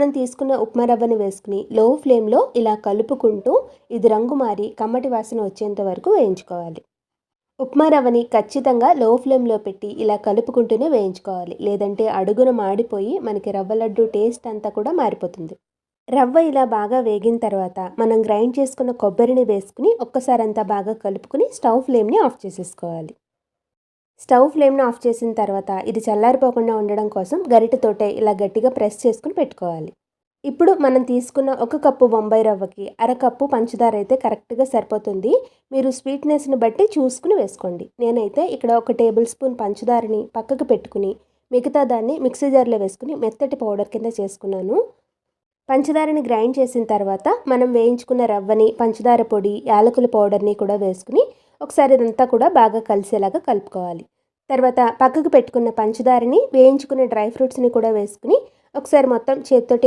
మనం తీసుకున్న ఉప్మా రవ్వని వేసుకుని లో ఫ్లేమ్లో ఇలా కలుపుకుంటూ ఇది రంగు మారి కమ్మటి వాసన వచ్చేంత వరకు వేయించుకోవాలి. ఉప్మా రవ్వని ఖచ్చితంగా లో ఫ్లేమ్లో పెట్టి ఇలా కలుపుకుంటూనే వేయించుకోవాలి, లేదంటే అడుగున మాడిపోయి మనకి రవ్వ లడ్డు టేస్ట్ అంతా కూడా మారిపోతుంది. రవ్వ ఇలా బాగా వేగిన తర్వాత మనం గ్రైండ్ చేసుకున్న కొబ్బరిని వేసుకుని ఒక్కసారి అంతా బాగా కలుపుకుని స్టవ్ ఫ్లేమ్ని ఆఫ్ చేసేసుకోవాలి. స్టవ్ ఫ్లేమ్ని ఆఫ్ చేసిన తర్వాత ఇది చల్లారిపోకుండా ఉండడం కోసం గరిటెతోటే ఇలా గట్టిగా ప్రెస్ చేసుకుని పెట్టుకోవాలి. ఇప్పుడు మనం తీసుకున్న 1 కప్పు బొంబాయి రవ్వకి అరకప్పు పంచదార అయితే కరెక్ట్గా సరిపోతుంది. మీరు స్వీట్నెస్ని బట్టి చూసుకుని వేసుకోండి. నేనైతే ఇక్కడ 1 టేబుల్ స్పూన్ పంచదారని పక్కకు పెట్టుకుని మిగతా దాన్ని మిక్సీ జార్లో వేసుకుని మెత్తటి పౌడర్ కింద చేసుకున్నాను. పంచదారని గ్రైండ్ చేసిన తర్వాత మనం వేయించుకున్న రవ్వని, పంచదార పొడి, యాలకుల పౌడర్ని కూడా వేసుకుని ఒకసారి ఇదంతా కూడా బాగా కలిసేలాగా కలుపుకోవాలి. తర్వాత పక్కకు పెట్టుకున్న పంచదారని, వేయించుకున్న డ్రై ఫ్రూట్స్ని కూడా వేసుకుని ఒకసారి మొత్తం చేతితోటి